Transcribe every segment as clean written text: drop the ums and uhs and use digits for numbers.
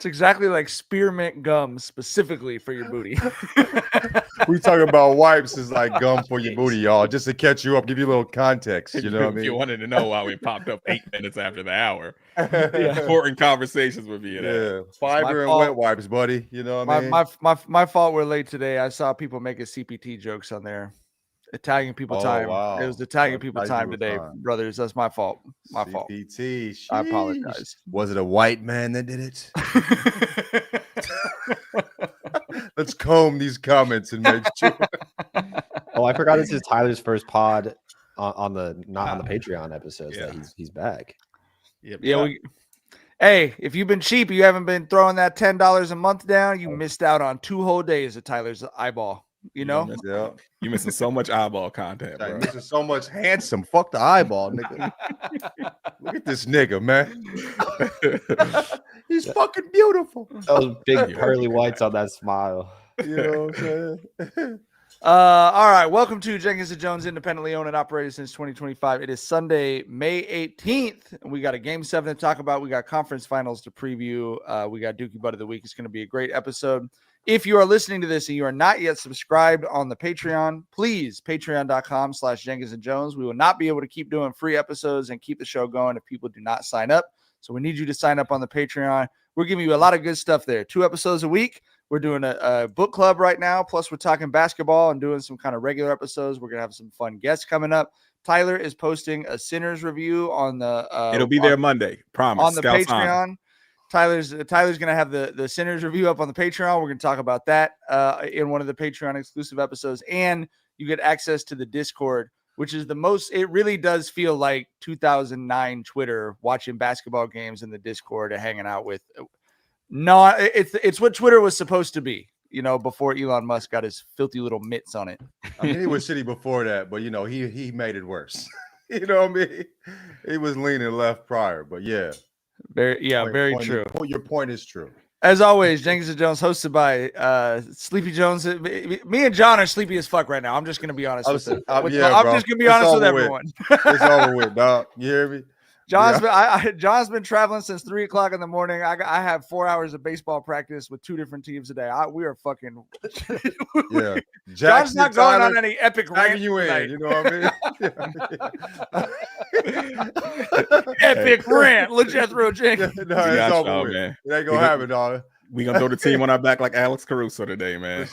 It's exactly like spearmint gum specifically for your booty. We talking about wipes is like gum for your booty, y'all. Just to catch you up, give you a little context. You know what I mean? You wanted to know why we popped up 8 minutes after the hour. Yeah. Important conversations would be in that. Fiber and wet wipes, buddy. You know what I mean? My fault. We're late today. I saw people making CPT jokes on there. Italian people time. Wow. It was Italian people time today, brothers. That's my fault. My fault. CPT. I apologize. Was it a white man that did it? Let's comb these comments and make sure. Oh, I forgot this is Tyler's first pod on the Patreon episodes. Yeah. That he's back. Yep. Yeah. Hey, if you've been cheap, you haven't been throwing that $10 a month down. You missed out on 2 whole days of Tyler's eyeball. You know, you're missing so much eyeball content, bro. You're missing so much handsome. Fuck the eyeball, nigga. Look at this nigga, man. He's fucking beautiful. Those big pearly whites on that smile. You know what I'm saying? All right. Welcome to Jenkins and Jones, independently owned and operated since 2025. It is Sunday, May 18th, and we got a Game 7 to talk about. We got conference finals to preview. We got Dookie Butt of the Week. It's going to be a great episode. If you are listening to this and you are not yet subscribed on the Patreon, please, patreon.com/Jenkins and Jones. We will not be able to keep doing free episodes and keep the show going if people do not sign up. So we need you to sign up on the Patreon. We're giving you a lot of good stuff there. 2 episodes a week. We're doing a book club right now. Plus, we're talking basketball and doing some kind of regular episodes. We're going to have some fun guests coming up. Tyler is posting a Sinners review on the it'll be there Monday. Promise. On the Patreon. Tyler's going to have the Sinners review up on the Patreon. We're going to talk about that in one of the Patreon exclusive episodes. And you get access to the Discord, which is the most, it really does feel like 2009 Twitter, watching basketball games in the Discord and hanging out with. No, it's what Twitter was supposed to be, you know, before Elon Musk got his filthy little mitts on it. I mean, he was shitty before that, but, you know, he made it worse. You know what I mean? He was leaning left prior, but yeah. Very true. Your point is true. As always, Jenkins and Jones, hosted by Sleepy Jones. Me and John are sleepy as fuck right now. I'm just going to be honest with you. I'm just going to be honest with everyone. It's over with, dog. You hear me? John's been traveling since 3 o'clock in the morning. I have 4 hours of baseball practice with 2 different teams today. We are fucking. Yeah. John's not going on any epic rant. You in, you know what I mean? Epic rant. LeJethro Jenkins. No, it's over with. Man. It ain't gonna happen, dog. We gonna throw the team on our back like Alex Caruso today, man.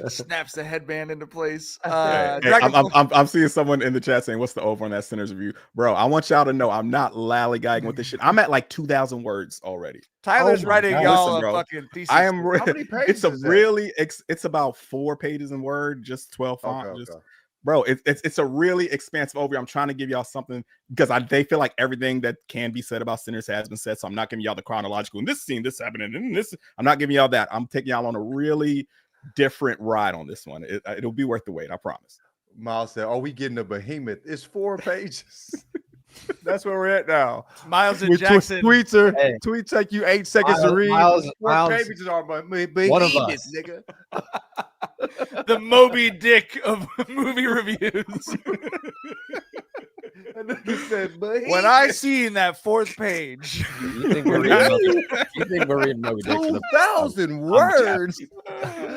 Snaps the headband into place. I'm seeing someone in the chat saying, "What's the over on that Sinners review, bro?" I want y'all to know I'm not lollygagging with this shit. I'm at like 2,000 words already. Tyler's writing y'all a fucking thesis. I am. It's about 4 pages in Word, just 12 font. Okay. Bro, it's a really expansive overview. I'm trying to give y'all something because they feel like everything that can be said about Sinners has been said. So I'm not giving y'all the chronological. And this scene, this happened, and this. I'm not giving y'all that. I'm taking y'all on a really different ride on this one. It'll be worth the wait. I promise. Miles said, "Are we getting a behemoth? It's 4 pages." That's where we're at now. Miles and Jackson. Tweets take you 8 seconds to read. Miles, pages are one of us, nigga. The Moby Dick of movie reviews. When I seen that 4th page, you think we're reading Moby Dick? 2,000 words. They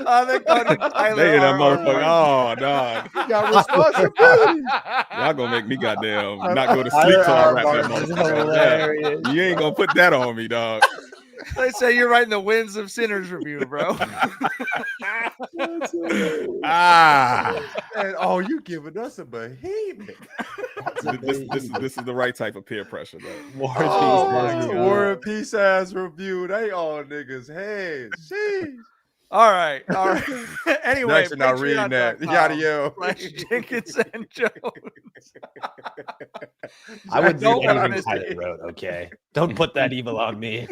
that motherfucker. Oh, dog. You got responsibility. Y'all gonna make me goddamn not go to sleep till I wrap that motherfucker. You ain't gonna put that on me, dog. They say you're writing the Winds of Sinners review, bro. And you giving us a behemoth. This is the right type of peer pressure, though. War and Peace ass review. They all niggas heads. Jeez. All right. Anyway, Jackson not reading that. You gotta yell. Jenkins and Jones. I would do anything Tyler wrote. Okay, don't put that evil on me.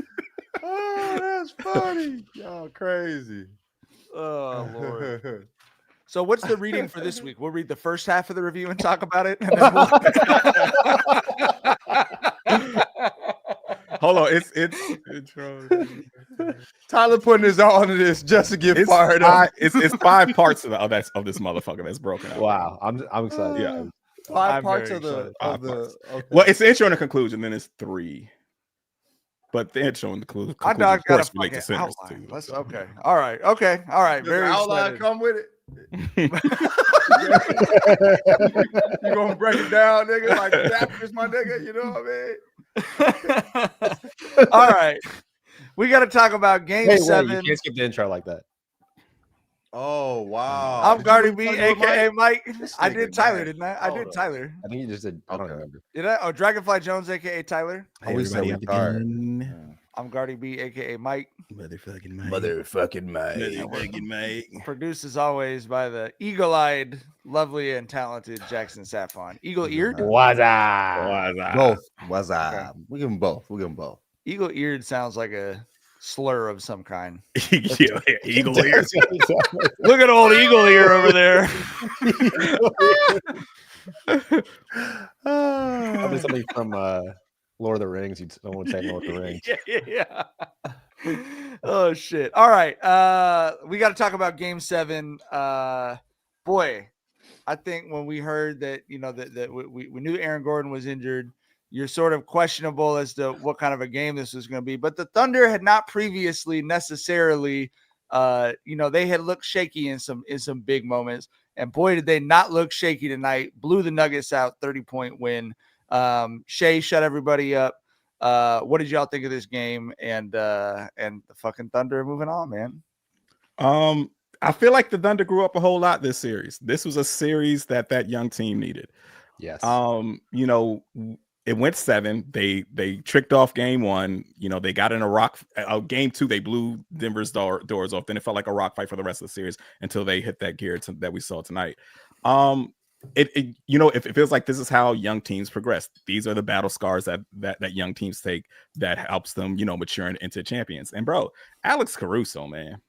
Oh, that's funny. Y'all crazy. Oh, Lord. So what's the reading for this week? We'll read the first half of the review and talk about it. And then Hold on. It's Tyler putting his all into this just to get fired up. It's 5 parts of this motherfucker that's broken out. Wow. I'm excited. Yeah. 5 parts of the okay. Well, it's the intro and a conclusion, then it's 3. but they're showing the clue. My dog got a relate to fucking sinners outline. too. Let's okay. All right. Very outline excited. come with it. You gonna break it down, nigga? Like chapters, my nigga. You know what I mean? All right. We got to talk about game 7. You can't skip the intro like that. Oh wow! I'm Did you Gardy really B, tell you what, aka Mike. This I nigga did Tyler, nasty. didn't I? I did Hold on. Tyler. I think you just did. I don't Okay. remember. Did I? Oh, Dragonfly Jones, aka Tyler. Hey, we said everybody we tired. again. I'm Gardy B, aka Mike. Motherfucking Mike. Motherfucking man. Motherfucking Mike. Produced as always by the eagle-eyed, lovely, and talented Jackson Saffon. Eagle-eared. What's up? Both. What's up? We give them both. We give them both. Eagle-eared sounds like a slur of some kind. Yeah, eagle ears. Look at old eagle ear over there. Probably something from Lord of the Rings. Someone would say Lord of the Rings. Yeah. Oh shit. All right. We got to talk about game 7. Boy, I think when we heard that, that we knew Aaron Gordon was injured, you're sort of questionable as to what kind of a game this was going to be. But the Thunder had not previously necessarily, they had looked shaky in some big moments. And boy, did they not look shaky tonight. Blew the Nuggets out, 30-point win. Shea shut everybody up. What did y'all think of this game? And the fucking Thunder moving on, man. I feel like the Thunder grew up a whole lot this series. This was a series that young team needed. Yes. It went 7. They tricked off game 1. They got in a rock. Game 2, they blew Denver's doors off. Then it felt like a rock fight for the rest of the series until they hit that gear that we saw tonight. It feels like this is how young teams progress. These are the battle scars that young teams take that helps them, mature into champions. And bro, Alex Caruso, man,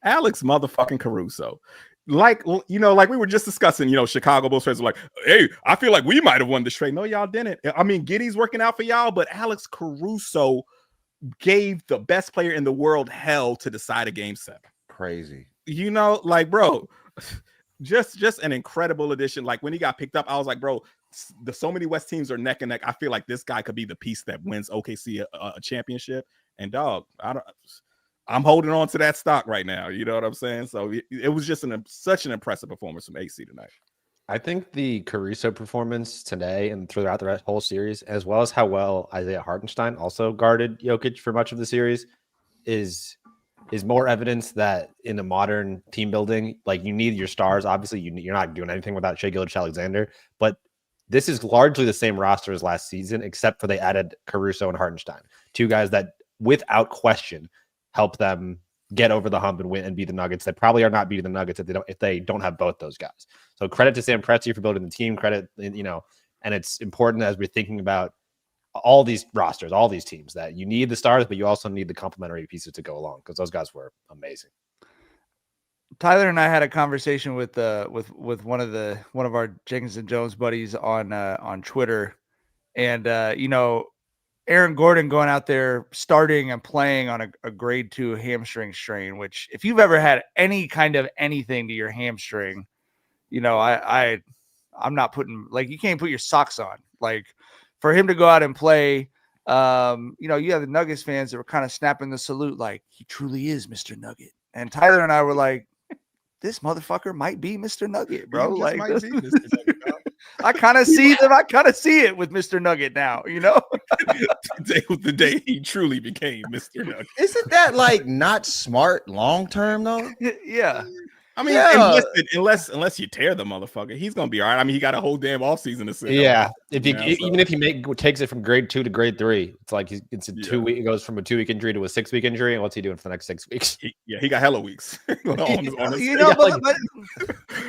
Alex motherfucking Caruso. Like we were just discussing, Chicago Bulls fans were like, hey, I feel like we might have won this trade. No, y'all didn't. I mean, Giddey's working out for y'all, but Alex Caruso gave the best player in the world hell to decide a game 7. Crazy. Bro, just an incredible addition. Like when he got picked up, I was like, bro, so many West teams are neck and neck. I feel like this guy could be the piece that wins OKC a championship. And dog, I'm holding on to that stock right now. You know what I'm saying? So it was just such an impressive performance from AC tonight. I think the Caruso performance today and throughout the whole series, as well as how well Isaiah Hartenstein also guarded Jokic for much of the series, is more evidence that in a modern team building, like you need your stars. Obviously, you're not doing anything without Shai Gilgeous-Alexander, but this is largely the same roster as last season, except for they added Caruso and Hartenstein, 2 guys that without question help them get over the hump and win and beat the Nuggets. They probably are not beating the Nuggets if they don't have both those guys. So credit to Sam Presti for building the team. Credit, and it's important as we're thinking about all these rosters, all these teams, that you need the stars, but you also need the complementary pieces to go along, because those guys were amazing. Tyler and I had a conversation with one of our Jenkins and Jones buddies on Twitter, and Aaron Gordon going out there starting and playing on a grade 2 hamstring strain, which if you've ever had any kind of anything to your hamstring, I'm not putting, like, you can't put your socks on. Like, for him to go out and play, you have the Nuggets fans that were kind of snapping the salute, like, he truly is Mr. Nugget. And Tyler and I were like, this motherfucker might be Mr. Nugget, bro. Like, might be Mr. Nugget, I kind of see it with Mr. Nugget now, Today was the day he truly became Mr. Nugget. Isn't that like not smart long term though? Yeah. I mean, unless you tear the motherfucker, he's gonna be all right. I mean, he got a whole damn off season to sit. Yeah, even if he takes it from grade 2 to grade 3, it's like it's a 2 week. It goes from a 2-week injury to a 6-week injury, and what's he doing for the next 6 weeks? He got hella weeks. But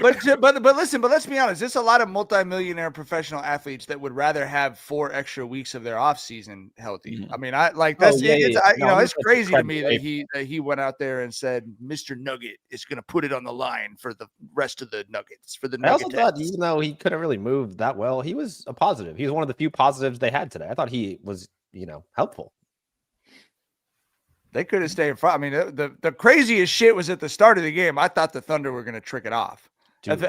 listen, but let's be honest. There's a lot of multimillionaire professional athletes that would rather have 4 extra weeks of their off season healthy. Mm-hmm. I mean, it's crazy to me that he went out there and said, Mr. Nugget is going to put it on the line for the rest of the Nuggets, for the Nuggets. I also thought, even though he couldn't really move that well, he was a positive. He was one of the few positives they had today. I thought he was, helpful. They could have stayed in front. I mean, the craziest shit was at the start of the game. I thought the Thunder were going to trick it off. Dude,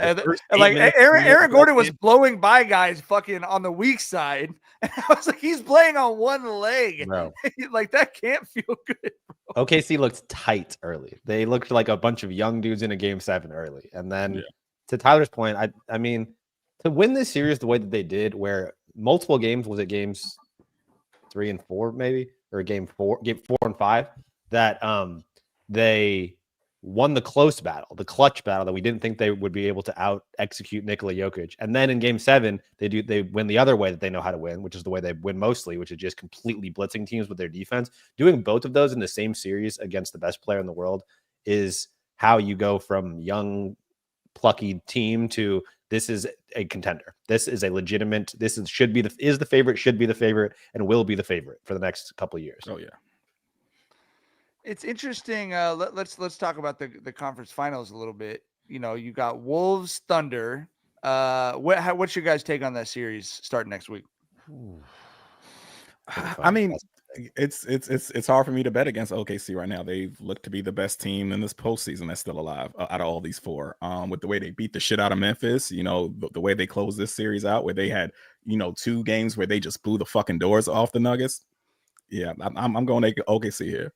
like Aaron Gordon was blowing by guys fucking on the weak side. And I was like, he's playing on one leg. No. Like that can't feel good. Bro. OKC looked tight early. They looked like a bunch of young dudes in a game 7 early. And then to Tyler's point, I mean, to win this series the way that they did, where multiple games, was it games 3 and 4 maybe, or game 4 and 5, that they won the close battle, the clutch battle that we didn't think they would be able to out execute Nikola Jokic. And then in game 7, they win the other way that they know how to win, which is the way they win mostly, which is just completely blitzing teams with their defense. Doing both of those in the same series against the best player in the world is how you go from young, plucky team to this is a contender. This is a legitimate, is the favorite, should be the favorite, and will be the favorite for the next couple of years. Oh yeah. It's interesting. Let's talk about the conference finals a little bit. You know, you got Wolves, Thunder. What's your guys' take on that series starting next week? I mean, it's hard for me to bet against OKC right now. They look to be the best team in this postseason that's still alive out of all these 4. With the way they beat the shit out of Memphis, you know, the way they closed this series out, where they had 2 games where they just blew the fucking doors off the Nuggets. Yeah, I'm going to OKC here.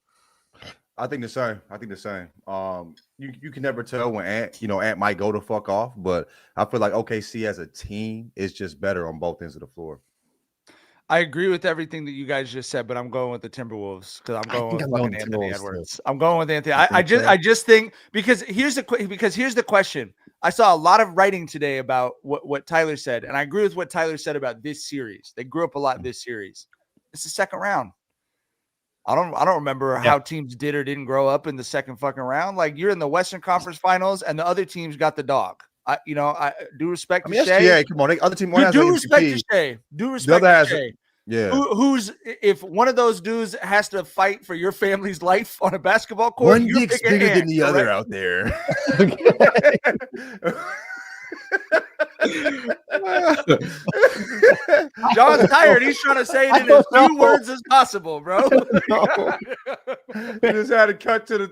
I think the same. You can never tell when Ant might go the fuck off, but I feel like OKC as a team is just better on both ends of the floor. I agree with everything that you guys just said, but I'm going with the Timberwolves because I'm going with fucking Anthony Edwards. I'm going with Anthony. I just think because here's the question. I saw a lot of writing today about what Tyler said, and I agree with what Tyler said about this series. They grew up a lot this series. It's the second round. I don't remember how teams did or didn't grow up in the second fucking round. Like you're in the Western Conference Finals and the other teams got the dog. I do respect to Shea. Yeah, come on. The other team do respect to Shea. Do respect to Shea. Yeah. Who's if one of those dudes has to fight for your family's life on a basketball court, one dick's bigger than the other out there. John's tired. He's trying to say it in as few words as possible, bro. He just had to cut to the,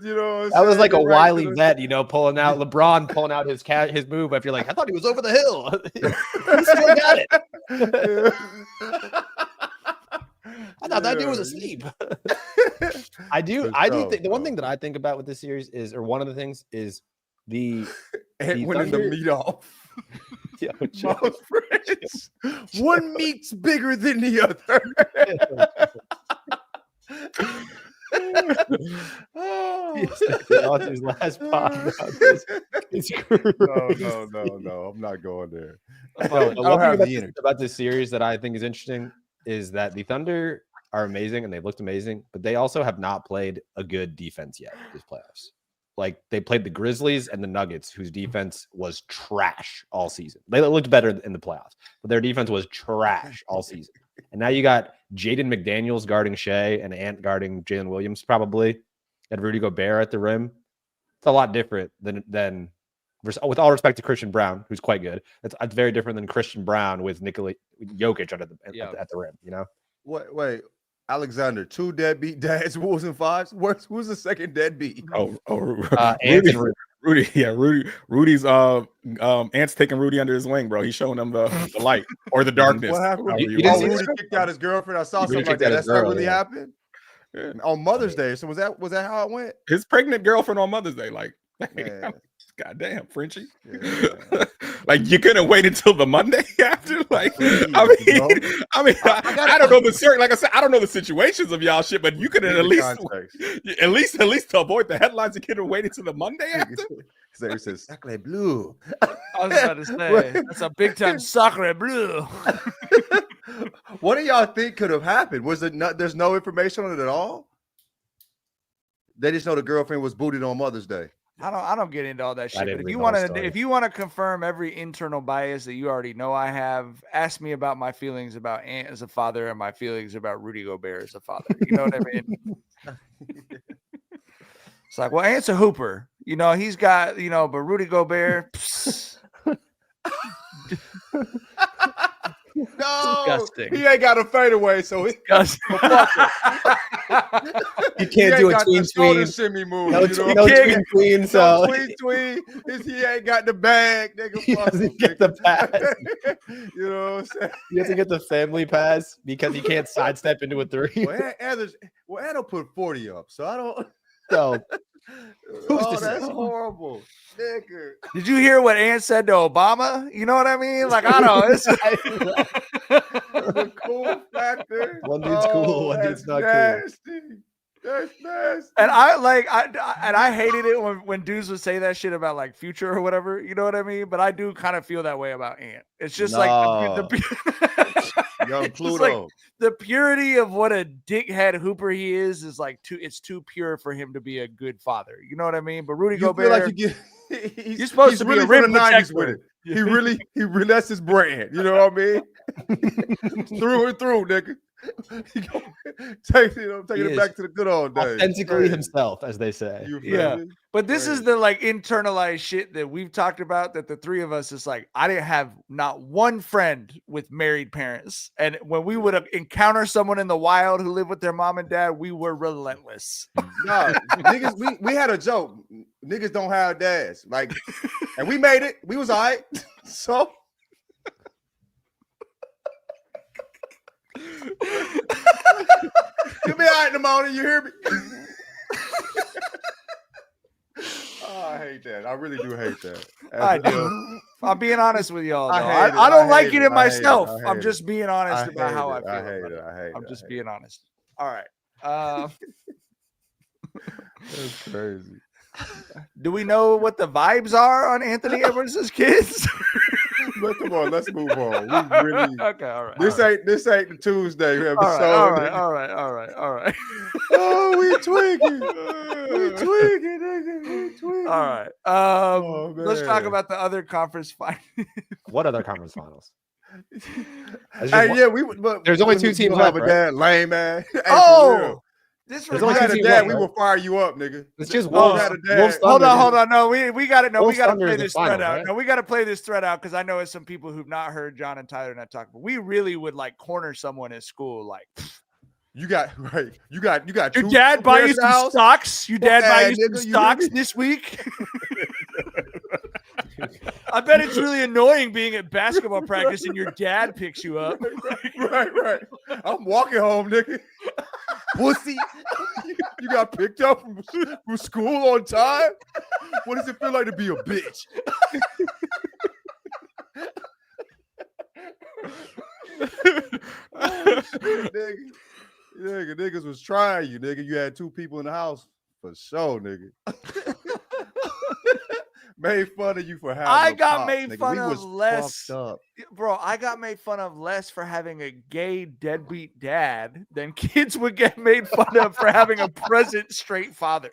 that was like a wily vet, pulling out his move. If you're like, I thought he was over the hill. He still got it. I thought that dude was asleep. I do think the one thing that I think about with this series is, or one of the things is the winning the meat off. Yeah, one meat's bigger than the other. His last pop. No, I'm not going there. One thing about this series that I think is interesting is that the Thunder are amazing and they've looked amazing, but they also have not played a good defense yet this playoffs. Like they played the Grizzlies and the Nuggets, whose defense was trash all season. They looked better in the playoffs, but their defense was trash all season. And now you got Jaden McDaniels guarding Shea and Ant guarding Jalen Williams, probably, and Rudy Gobert at the rim. It's a lot different than with all respect to Christian Brown, who's quite good. It's very different than Christian Brown with Nikola Jokic at the rim. Wait. Alexander, 2 deadbeat dads, Wolves and Fives. Who's the second deadbeat? Rudy. Yeah, Rudy's Ant's taking Rudy under his wing, bro. He's showing them the light or the darkness. What happened? Rudy kicked out his girlfriend. I saw something like that. That's not really happened. Yeah. On Mother's Day. So was that how it went? His pregnant girlfriend on Mother's Day, like. Goddamn, Frenchie. Yeah. Like you couldn't wait until the Monday after. Like, I don't know the circle. Like I said, I don't know the situations of y'all shit, but you could at least to avoid the headlines, you couldn't wait until the Monday after. So he says sacre bleu. I was about to say that's a big time sacre bleu. What do y'all think could have happened? Was it not? There's no information on it at all. They just know the girlfriend was booted on Mother's Day. I don't get into all that shit. But if you want to confirm every internal bias that you already know I have, ask me about my feelings about Ant as a father and my feelings about Rudy Gobert as a father. You know what I mean? It's like, well, Ant's a hooper. He's got, but Rudy Gobert. No, disgusting. He ain't got a fadeaway, so he disgusting. You can't do a tween. Shimmy move. No, You know? no tween. So tween. He ain't got the bag, nigga. he doesn't get the pass. You know what I'm saying? He doesn't get the family pass because he can't sidestep into a three. Well, Anno put 40 up, so I don't. So That's horrible, nigga. Did you hear what Ant said to Obama? You know what I mean? Like, I don't know. The cool factor. One dude's cool, one dude's not cool. That's nasty. And I hated it when dudes would say that shit about like Future or whatever. You know what I mean? But I do kind of feel that way about Ant. It's just like Young Pluto. Like the purity of what a dickhead hooper he is like it's too pure for him to be a good father. You know what I mean? But Rudy Gobert, you're supposed to be a rim protector with it. He really that's his brand. You know what I mean? Through and through, nigga. Taking it back to the good old days. Authentically himself, as they say. Yeah. But this is the like internalized shit that we've talked about, that the three of us is like, I didn't have not one friend with married parents. And when we would encounter someone in the wild who lived with their mom and dad, we were relentless. No, niggas, we had a joke. Niggas don't have dads. Like, and we made it. We was all right. So you'll be all right in the morning, you hear me? Oh, I hate that. I really do hate that. I do. I'm being honest with y'all. I don't like it in myself. I'm just being honest about how I feel. I hate it. I'm just being honest. All right. That's crazy. Do we know what the vibes are on Anthony Edwards' kids? But come on, let's move on. We really okay, all right. This ain't the Tuesday episode. All right. Oh, we tweaking. nigga. All right. Let's talk about the other conference finals. What other conference finals? There's only two teams left, right? Dad, lame man. There's only two teams left, we will fire you up, nigga. It's just Wolves. Hold on. No, we got it. No, we got to play this thread out. Right? No, we got to play this thread out because I know it's some people who've not heard John and Tyler not talk. But we really would like corner someone at school. Like, you got your dad buy you some stocks. Your dad buy you some stocks this week. I bet it's really annoying being at basketball practice and your dad picks you up. Right. I'm walking home, nigga. Pussy. You got picked up from school on time? What does it feel like to be a bitch? Oh, shit, nigga. Niggas was trying you, nigga. You had two people in the house for sure, nigga. Made fun of you for having. I got made fun of less, bro. I got made fun of less for having a gay deadbeat dad than kids would get made fun of for having a present straight father.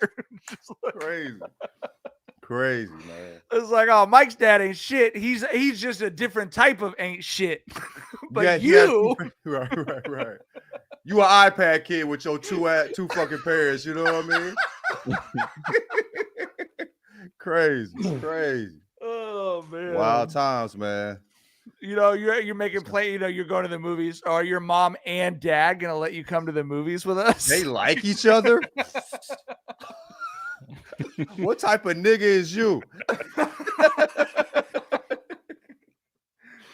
Crazy, man. It's like, oh, Mike's dad ain't shit. He's just a different type of ain't shit. But you, right. You an iPad kid with your two fucking parents. You know what I mean? Crazy. Oh man. Wild times, man. You know, you're making play, you know, you're going to the movies. Are your mom and dad gonna let you come to the movies with us? They like each other. What type of nigga is you?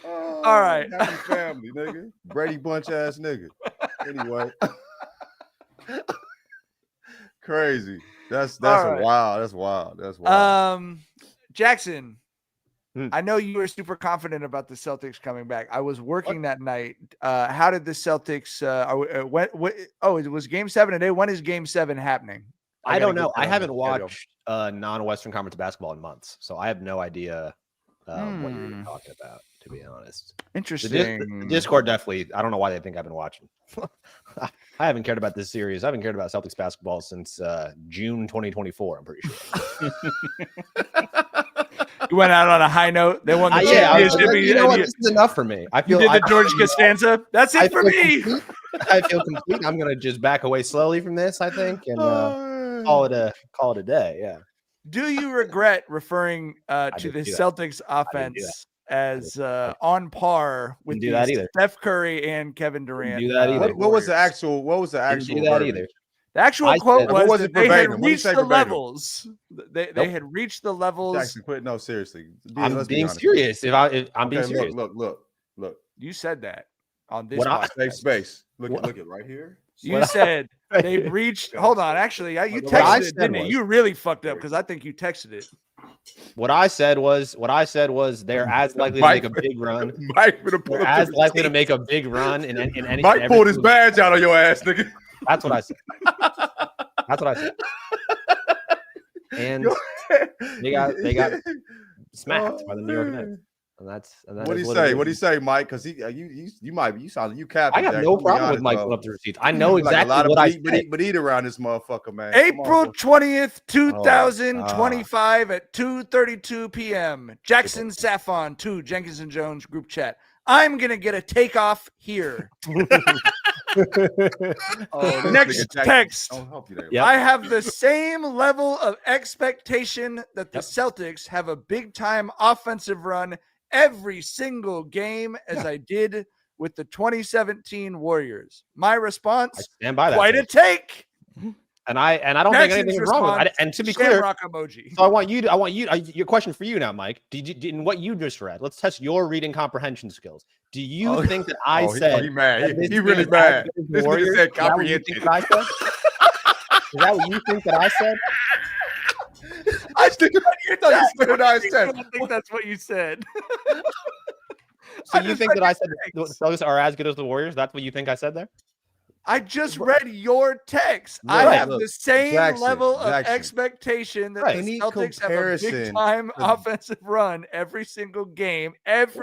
All right. Happy family, nigga. Brady Bunch ass nigga. Anyway. Crazy. That's right. Wild. That's wild. Jackson, I know you were super confident about the Celtics coming back. I was working that night. How did the Celtics it was game 7 today. When is game 7 happening? I don't know. I haven't watched non-Western Conference basketball in months, so I have no idea what you're talking about, to be honest. Interesting. The Discord definitely, I don't know why they think I've been watching. I haven't cared about this series. I haven't cared about Celtics basketball since June 2024, I'm pretty sure. You went out on a high note. They won the championship. You know what? This is enough for me. I feel you did the George Costanza. That's it for me. I feel complete. I'm going to just back away slowly from this, I think, and call it a day. Yeah. Do you regret referring to the Celtics offense as on par with Steph Curry and Kevin Durant? Do that either. What was the actual? Do that either. The actual I quote said- was was that it they had verbatim? What did he reached say the verbatim? levels. They had reached the levels. Jackson, quit. No, seriously. I'm Let's be being honest. serious. I'm being Okay, serious. look. You said that on this What I- podcast. Safe space. Look What? at right here. You What I- said they've reached. Hold on, actually, you What I texted it, said didn't you? was- You really fucked up because I think you texted it. What I said was they're as likely to make a big run. Mike would have pulled They're up as the likely to receipts. make a big run in any. Mike every pulled his single- badge out on your ass, nigga. That's what I said. That's what I said. And they got smacked by the New York Knicks. And that's What do you say? What do you say, Mike? Because you sound you capped. I got no problem with Mike pulling up the receipts. I know exactly what I said. But eat around this motherfucker, man. April 20th, Oh, 2025 at 2:32 p.m. Jackson Saffon to Jenkins and Jones group chat. I'm gonna get a takeoff here. Next text. Don't help you there. Yep. I have the same level of expectation that the Celtics have a big time offensive run every single game as I did with the 2017 Warriors. My I response, stand by that. quite a take. And I don't Jackson's think anything is wrong with it. response, And to be clear, Shamrock emoji. so your question for you now, Mike. In what you just read, let's test your reading comprehension skills. Do you think that I said he mad? that this He really team is mad. as good as the This nigga Warriors? said Is that what you think comprehension. that I said? Is that what you think that I said? I think you thought you spit it out his I chest. don't think that's what you said. So I you just think that read I said the your Celtics are as good as the Warriors? That's what you think I said there? I just read your text. Right. I have Look, the same Jackson, level of Jackson. expectation that Right. the Any Celtics have a comparison big time to- offensive run every single game, as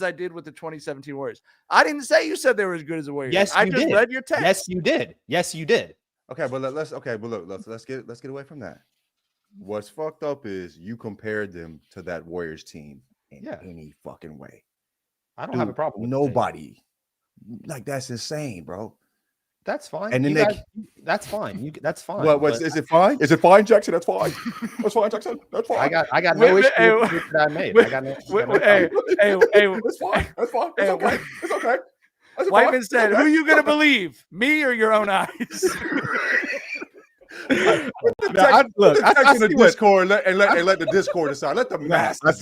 I did with the 2017 Warriors. I didn't say you said they were as good as the Warriors. Yes, I you just did. read your text. Yes, you did. Yes, you did. Okay, but let's get away from that. What's fucked up is you compared them to that Warriors team in Yeah. any fucking way. I don't have a Dude, problem with the team. nobody. Like that's insane, bro. That's fine. And then You they- guys- that's fine. That's fine. What but is it fine? Is it fine, Jackson? That's fine. That's fine, Jackson. That's fine. I got Wait, no issue hey, with the tweet that I made. wait, I got no. wait, I got no hey, problem. hey, It's fine. That's fine. It's Hey, okay. It's okay. That's fine. Whiteman It's said, okay. "Who you gonna believe, me or your own eyes?" I Text in the see what Discord and let the Discord decide. Let the mass. I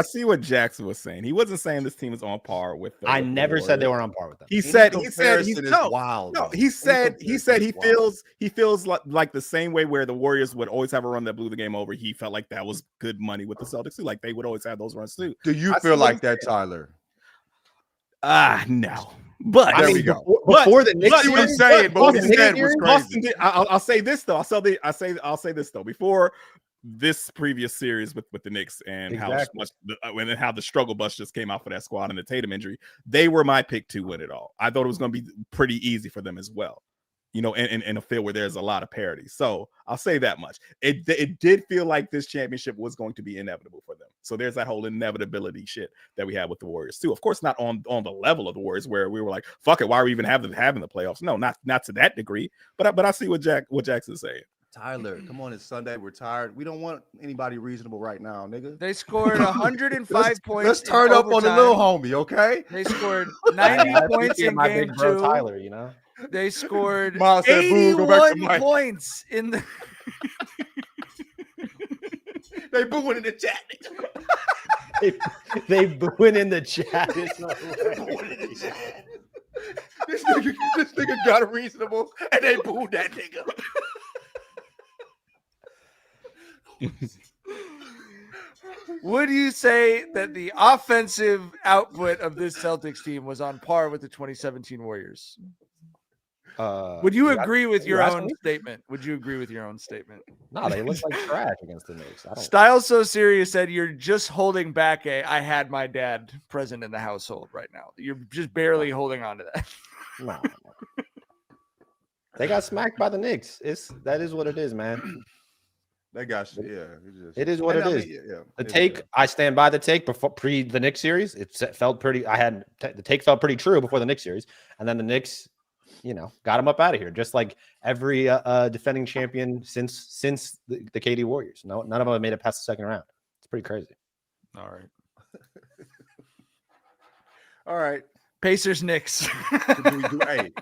see what Jackson was saying. He wasn't saying this team is on par with. I never said they were on par with them. He said wild. No, bro. he said Any he comparison is he feels like the same way where the Warriors would always have a run that blew the game over. He felt like that was good money with the Celtics too. Like they would always have those runs too. Do you I see feel what like he's that, saying. Tyler? No. But There we go. Before the Knicks, But what he's saying, but what he said was crazy. I'll say this though. I'll say this though. Before this previous series with the Knicks and Exactly. how the struggle bus just came out for that squad and the Tatum injury, they were my pick to win it all. I thought it was going to be pretty easy for them as well. You know, in a field where there's a lot of parity. So I'll say that much. It did feel like this championship was going to be inevitable for them. So there's that whole inevitability shit that we had with the Warriors too. Of course, not on the level of the Warriors where we were like, fuck it, why are we even having the playoffs? No, not to that degree. But I see what Jackson's saying. Tyler, come on, it's Sunday. We're tired. We don't want anybody reasonable right now, nigga. They scored 105 points. Let's in turn up on the overtime. little homie, okay? They scored I 90 points appreciate in my game big bro 2. Tyler, you know. They scored Miles said, "Boo, go back to 81 Mike." points in the. They booing in the chat. They booing in the chat. It's not Booing in the chat. This nigga got reasonable, and they booed that nigga. Would you say that the offensive output of this Celtics team was on par with the 2017 Warriors? Would you agree with your asking own me? statement? Would you agree with your own statement? No, they look like trash against the Knicks. I don't. Styles So Serious said you're just holding back I had my dad present in the household right now. You're just barely holding on to that. No. They got smacked by the Knicks. That is what it is, man. They got you. Yeah, It is what it is. Yeah, The take, I stand by the take before the Knicks series. It felt pretty. The take felt pretty true before the Knicks series, and then the Knicks, got them up out of here, just like every defending champion since the KD Warriors. No, none of them have made it past the second round. It's pretty crazy. All right. All right. Pacers Knicks.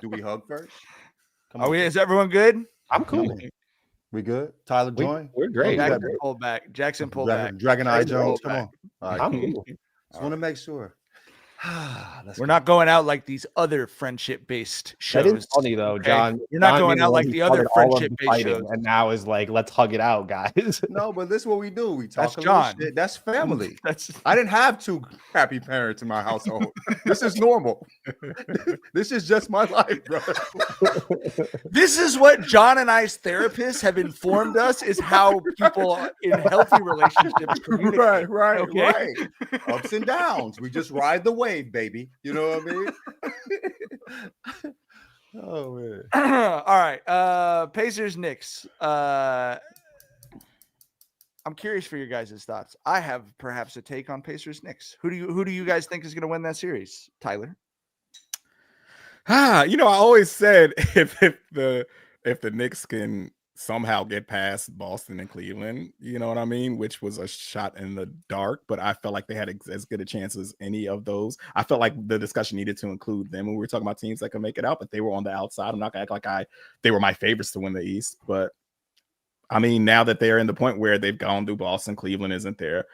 Do we hug first? Is everyone good? I'm cool. We good? Tyler, join. We're great. Jackson, pull back. Jackson, pull back. Dragon Eye Jones, come on. All right, I'm cool. cool. Just want to make sure. We're not going out like these other friendship-based shows. That is funny though, John. You're not going out like the other friendship-based shows. And now is like, let's hug it out, guys. No, but this is what we do. We talk That's John. Shit. That's family. I didn't have 2 happy parents in my household. This is normal. This is just my life, bro. This is what John and I's therapists have informed us is how people in healthy relationships communicate. Right. Ups and downs. We just ride the wave, baby. You know what I mean? Oh man. All right. Pacers Knicks. I'm curious for your guys' thoughts. I have perhaps a take on Pacers Knicks. Who do you guys think is going to win that series? Tyler. I always said if the Knicks can somehow get past Boston and Cleveland, you know what I mean, which was a shot in the dark, but I felt like they had as good a chance as any of those. I felt like the discussion needed to include them when we were talking about teams that could make it out, but they were on the outside. I'm not gonna act like they were my favorites to win the East, but I mean, now that they're in the point where they've gone through Boston, Cleveland isn't there.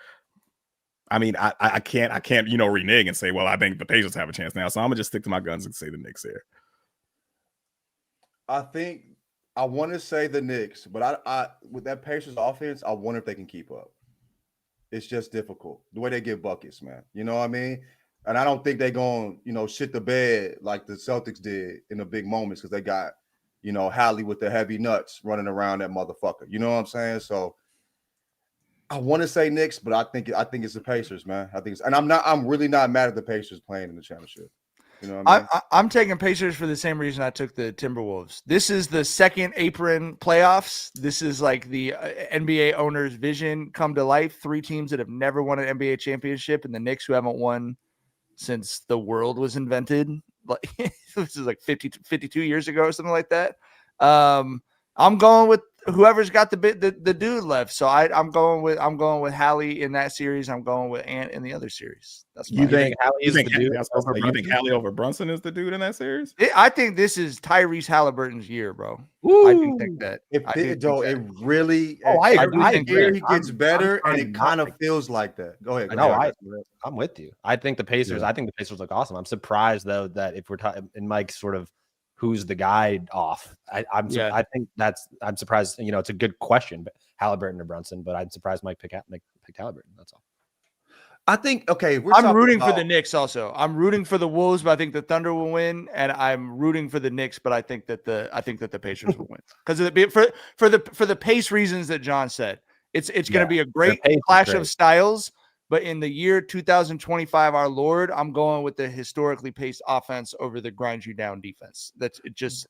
I mean, I can't renege and say, well, I think the Pacers have a chance now, so I'm gonna just stick to my guns and say the Knicks here. I want to say the Knicks, but I with that Pacers offense, I wonder if they can keep up. It's just difficult the way they get buckets, man. You know what I mean? And I don't think they're going, shit the bed like the Celtics did in the big moments because they got, Hallie with the heavy nuts running around that motherfucker. You know what I'm saying? So I want to say Knicks, but I think it's the Pacers, man. I'm really not mad at the Pacers playing in the championship. You know what I mean? I'm taking Pacers for the same reason I took the Timberwolves. This is the second apron playoffs. This is like the NBA owner's vision come to life. 3 teams that have never won an NBA championship, and the Knicks who haven't won since the world was invented. Like this is like 52 years ago or something like that. I'm going with whoever's got the dude left. So I'm going with Hallie in that series. I'm going with Ant in the other series. That's you think Hallie is the dude? You think Hallie over Brunson is the dude in that series? I think this is Tyrese Halliburton's year, bro. Ooh. I do think that. It really. I agree. I agree. He gets better, and it kind of feels like that. Go ahead. I'm with you. I think the Pacers. Yeah. I think the Pacers look awesome. I'm surprised though that if we're talking in Mike's sort of who's the guy off. I think I'm surprised. It's a good question, but Halliburton or Brunson. But I'm surprised Mike picked Halliburton. That's all. I think I'm rooting for the Knicks also. I'm rooting for the Wolves, but I think the Thunder will win, and I'm rooting for the Knicks, but I think that the Pacers will win because for the pace reasons that John said. It's going to be a great clash of styles, but in the year 2025, our Lord, I'm going with the historically paced offense over the grind you down defense. That's just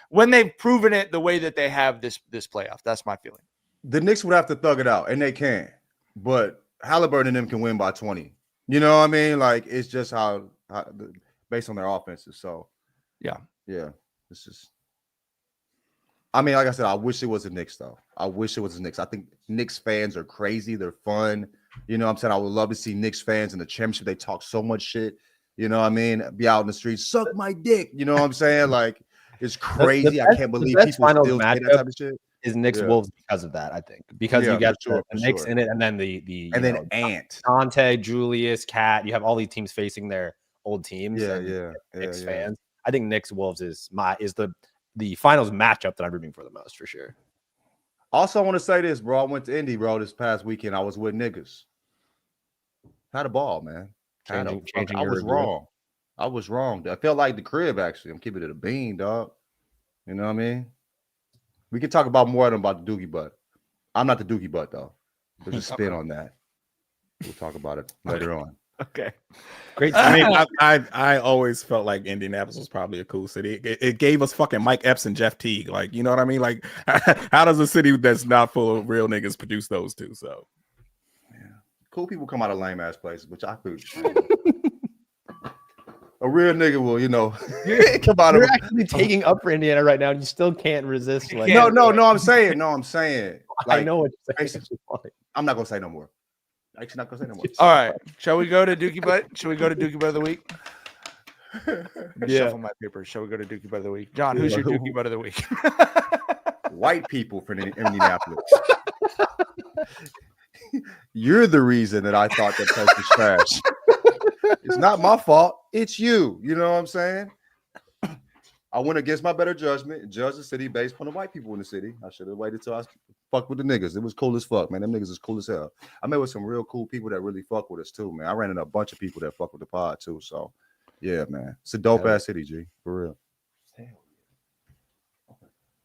when they've proven it the way that they have this playoff. That's my feeling. The Knicks would have to thug it out, and they can, but Halliburton and them can win by 20. You know what I mean? Like it's just how based on their offenses. So yeah. This is. I mean, like I said, I wish it was the Knicks though. I wish it was the Knicks. I think Knicks fans are crazy. They're fun. You know what I'm saying? I would love to see Knicks fans in the championship. They talk so much shit. You know what I mean? Be out in the streets, suck my dick. You know what I'm saying? Like it's crazy. I can't believe people still say that type of shit. Is Knicks Wolves because of that? I think because you got the Knicks in it, and then the Ant, Conte, Julius, Cat. You have all these teams facing their old teams. Knicks fans. I think Knicks Wolves is the finals matchup that I'm rooting for the most for sure. Also, I want to say this, bro. I went to Indy, bro, this past weekend. I was with niggas. Had a ball, man. I was wrong. I was wrong. I felt like the crib, actually. I'm keeping it a bean, dog. You know what I mean? We can talk about more about the Dookie Butt. I'm not the Dookie Butt, though. There's a spin on that. We'll talk about it later on. Okay. Great. I mean, I always felt like Indianapolis was probably a cool city. It gave us fucking Mike Epps and Jeff Teague. Like, you know what I mean? Like, how does a city that's not full of real niggas produce those two? So, yeah. Cool people come out of lame ass places, which I think a real nigga will, come out. You're actually taking up for Indiana right now, and you still can't resist. Like, no. I'm saying. Like, I know what you're saying. I'm not gonna say no more. Actually, not gonna say no more. All right. Shall we go to Dookie Butt? Shall we go to Dookie Butt of the week? Shuffle my papers. Shall we go to Dookie Butt of the Week? John, who's your Dookie Butt of the Week? White people from Indianapolis. You're the reason that I thought that place was trash. It's not my fault. It's you. You know what I'm saying? I went against my better judgment and judged the city based on the white people in the city. I should have waited till I fucked with the niggas. It was cool as fuck, man. Them niggas is cool as hell. I met with some real cool people that really fuck with us too, man. I ran into a bunch of people that fuck with the pod too. So, yeah, man. It's a dope ass city, G. For real.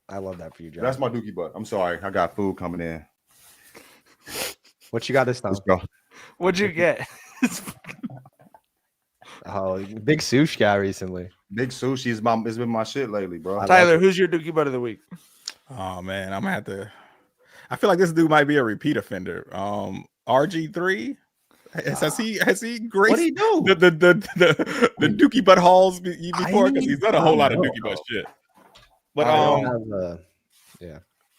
I love that for you, John. That's my Dookie Butt. I'm sorry. I got food coming in. What you got this time? Let's go. What'd you get? Oh, big sushi guy recently. Big sushi has been my shit lately, bro. Tyler, who's your Dookie Butt of the Week? Oh man, I'm gonna have to. I feel like this dude might be a repeat offender. RG3. Has he graced what do he do? the Dookie Butt halls before? Because he's done a whole lot of Dookie Butt shit. But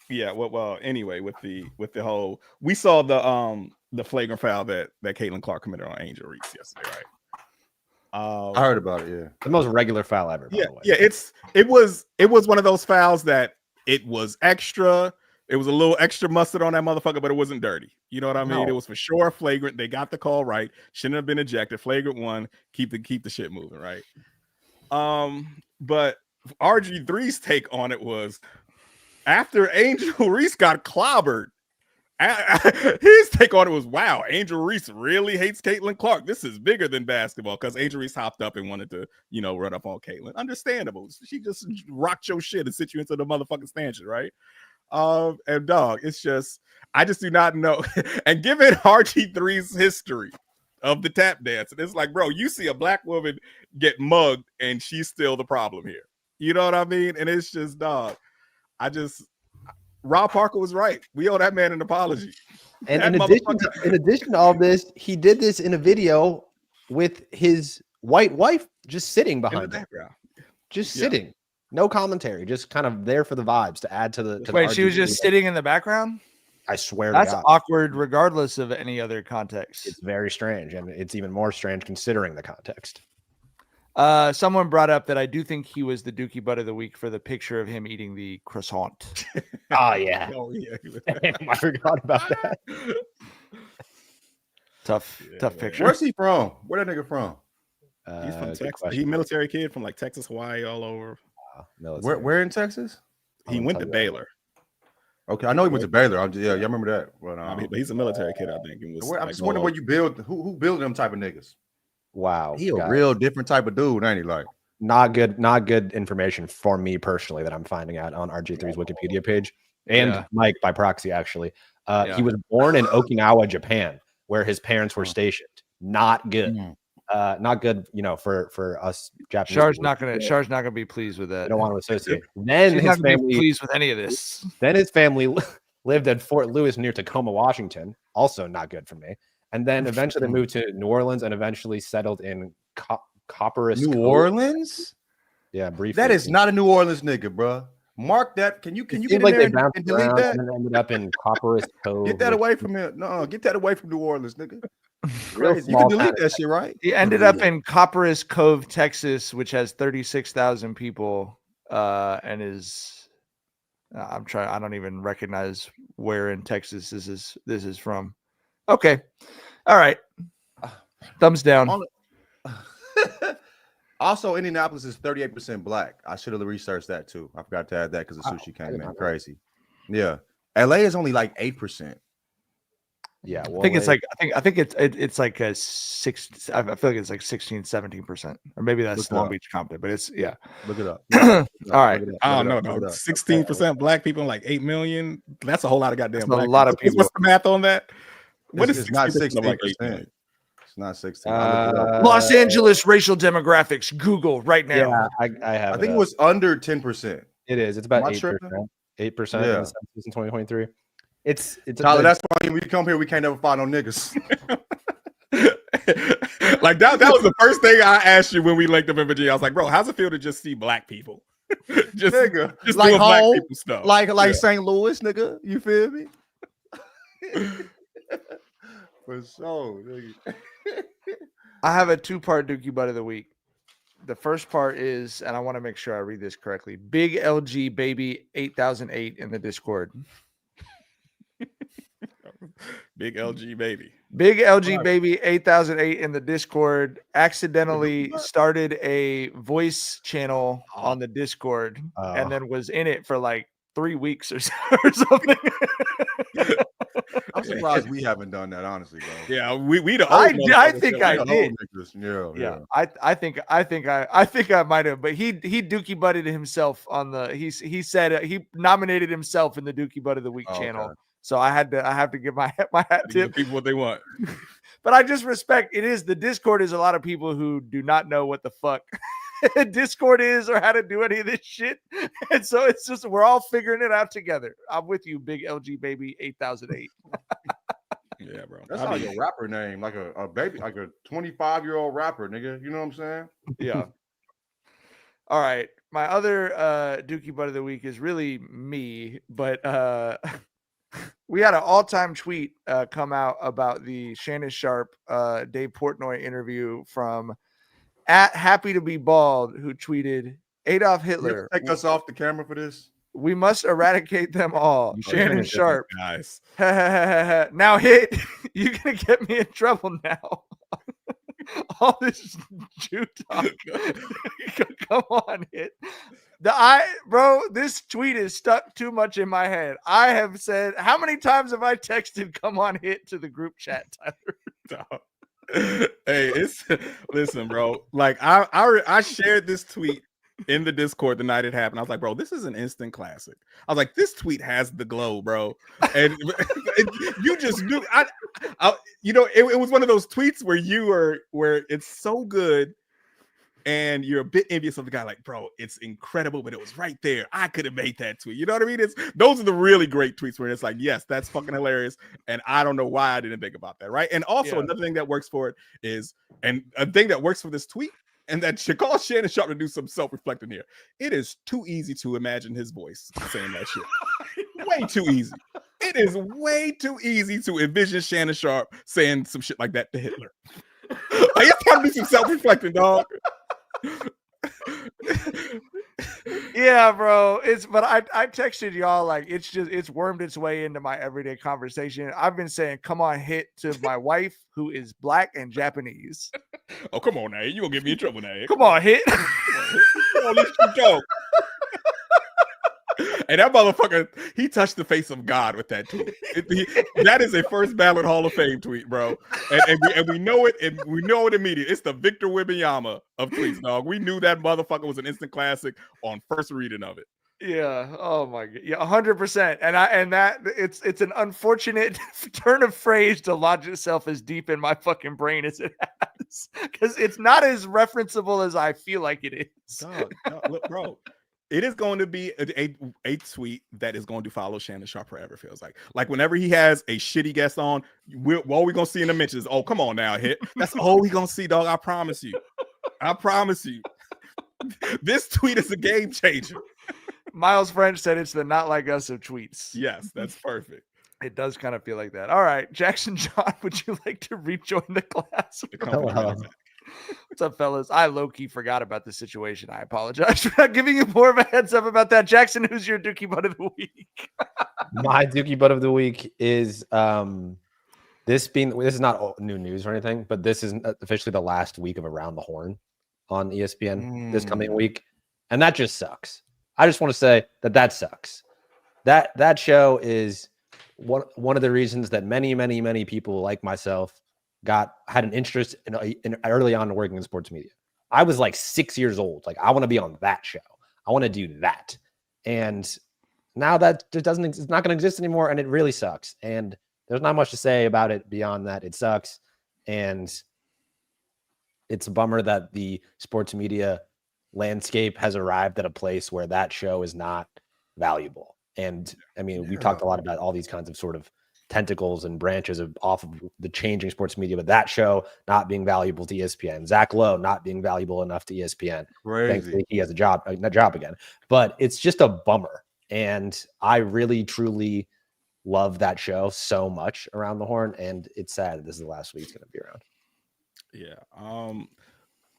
yeah. Well, anyway, with the whole, we saw the flagrant foul that Caitlin Clark committed on Angel Reese yesterday, right? I heard about it. Yeah, the most regular foul ever. By the way. Yeah. It was one of those fouls that it was extra. It was a little extra mustard on that motherfucker, but it wasn't dirty. You know what I mean? No. It was for sure flagrant. They got the call right. Shouldn't have been ejected. Flagrant one. Keep the shit moving, right? But RG3's take on it was after Angel Reese got clobbered. His take on it was, wow, Angel Reese really hates Caitlin Clark. This is bigger than basketball, because Angel Reese hopped up and wanted to, run up on Caitlin. Understandable. She just rocked your shit and sit you into the motherfucking stanchion, right? And dog, it's just, I just do not know. And given RG3's history of the tap dance, it's like, bro, you see a black woman get mugged and she's still the problem here. You know what I mean? And it's just, dog, Rob Parker was right. We owe that man an apology. And in addition to all this, he did this in a video with his white wife just sitting behind him. Just sitting. No commentary. Just kind of there for the vibes to add to the. Wait, she was just sitting in the background? I swear that's to God. Awkward regardless of any other context. It's very strange. And it's even more strange considering the context. Someone brought up that I do think he was the Dookie Butt of the Week for the picture of him eating the croissant. Oh yeah. I forgot about that. Tough picture. Where's he from? Where that nigga from? He's from Texas. He's a military kid from like Texas, Hawaii, all over. Where in Texas? He went to Baylor. Okay, I know he went to Baylor. I remember that. But he's a military kid, I think. I'm just wondering where you build. Who built them type of niggas? Wow, he a real different type of dude, ain't he? Like, not good information for me personally that I'm finding out on RG3's Wikipedia page and Mike by proxy. Actually, he was born in Okinawa, Japan, where his parents were stationed. Not good. Not good. For us Japanese. Char's not gonna be pleased with that. I don't want to associate. Then she's his not family gonna be pleased with any of this. Then his family lived at Fort Lewis near Tacoma, Washington. Also not good for me. And then eventually they moved to New Orleans and eventually settled in Copperas. New Orleans? Yeah, briefly. That is not a New Orleans nigga, bro. Mark that. Can you get in there and delete that? And ended up in Copperas Cove. Get that away from here. No, get that away from New Orleans, nigga. Crazy. You can delete that shit, right? He ended up in Copperas Cove, Texas, which has 36,000 people, and is. I don't even recognize where in Texas this is from. Okay. All right. Thumbs down. Also, Indianapolis is 38% black. I should have researched that too. I forgot to add that because the sushi came in crazy. Yeah. LA is only like 8%. Yeah. Well, I think it's like a 6. I feel like it's like 16-17%. Or maybe that's Long Beach Compton, but it's Look it up. All right. Oh no. 16% black people, like 8 million. That's a whole lot of goddamn black a lot of people. What's the math on that? What is it's not 16%? It's not 16. Los Angeles racial demographics. Google right now. Yeah, I have. I think it was under 10%. It is. It's about 8%. 8% in the census in 2023. It's Tyler, that's why when we come here, we can't ever find no niggas. Like that was the first thing I asked you when we linked up in Virginia. I was like, bro, how's it feel to just see black people? just like doing home, black people stuff. Like St. Louis, nigga. You feel me? For sure, nigga. I have a 2-part Dookie Butt of the Week. The first part is, and I want to make sure I read this correctly. Big LG baby 8008 in the Discord. Big LG baby. Big LG baby 8008 in the Discord accidentally started a voice channel on the Discord and then was in it for like 3 weeks or something. I'm surprised we haven't done that, honestly, bro. Yeah, we the I think I did. Yeah. I think I might have, but he Dookie Butted himself on the he said he nominated himself in the Dookie Butt of the Week channel. Okay. So I have to give my hat tip. People what they want. But I just respect it. Is the Discord is a lot of people who do not know what the fuck Discord is or how to do any of this shit. And so it's just we're all figuring it out together. I'm with you, Big LG baby 8008. Yeah, bro. That's like a rapper name, like a baby, like a 25-year-old rapper, nigga. You know what I'm saying? Yeah. All right. My other Dookie Butt of the Week is really me, but we had an all-time tweet come out about the Shannon Sharp, Dave Portnoy interview from @Happy to Be Bald, who tweeted Adolf Hitler. Take us off the camera for this. We must eradicate them all. Shannon Sharp. Nice. Now hit. You're gonna get me in trouble now. All this Jew talk. Come on, hit. Bro, this tweet is stuck too much in my head. I have said, how many times have I texted "come on, hit" to the group chat, Tyler? Hey, listen, bro. Like I shared this tweet in the Discord the night it happened. I was like, bro, this is an instant classic. I was like, this tweet has the glow, bro. And you just knew. It was one of those tweets where it's so good. And you're a bit envious of the guy, like, bro, it's incredible, but it was right there. I could have made that tweet. You know what I mean? Those are the really great tweets where it's like, yes, that's fucking hilarious. And I don't know why I didn't think about that, right? And also another thing that works for it is, and a thing that works for this tweet, and that should cause Shannon Sharp to do some self-reflecting here. It is too easy to imagine his voice saying that shit. Way too easy. It is way too easy to envision Shannon Sharp saying some shit like that to Hitler. Like, it's time to do some self-reflecting, dog. Yeah, bro. But I texted y'all like it's wormed its way into my everyday conversation. I've been saying "come on, hit" to my wife, who is black and Japanese. Oh, come on now, you gonna get me in trouble now. Come on, hit. And that motherfucker, he touched the face of God with that tweet. That is a first ballot Hall of Fame tweet, bro. And we know it, and we know it immediately. It's the Victor Wembanyama of tweets, dog. We knew that motherfucker was an instant classic on first reading of it. Yeah. Oh my God. Yeah, 100%. And that it's an unfortunate turn of phrase to lodge itself as deep in my fucking brain as it has, because it's not as referenceable as I feel like it is. Dog, look, bro. It is going to be a tweet that is going to follow Shannon Sharp forever, feels like. Like, whenever he has a shitty guest on, all we're going to see in the mentions is, oh, come on now, hit. That's all we're going to see, dog. I promise you. I promise you. This tweet is a game changer. Miles French said it's the "not like us" of tweets. Yes, that's perfect. It does kind of feel like that. All right, Jackson John, would you like to rejoin the class? What's up, fellas? I low-key forgot about the situation. I apologize for not giving you more of a heads up about that. Jackson, who's your Dookie Butt of the Week? My Dookie Butt of the Week is this is not new news or anything, but this is officially the last week of Around the Horn on ESPN this coming week. And that just sucks. I just want to say that sucks. That show is one of the reasons that many people like myself had an interest in early on working in sports media. I was like 6 years old. Like, I want to be on that show. I want to do that. And now that just it's not going to exist anymore. And it really sucks. And there's not much to say about it beyond that. It sucks. And it's a bummer that the sports media landscape has arrived at a place where that show is not valuable. And I mean, we've talked a lot about all these kinds of sort of tentacles and branches off of the changing sports media, but that show not being valuable to ESPN, Zach Lowe not being valuable enough to ESPN. Thankfully, he has a job again, but it's just a bummer. And I really, truly love that show so much, Around the Horn. And it's sad that this is the last week it's going to be around. Yeah.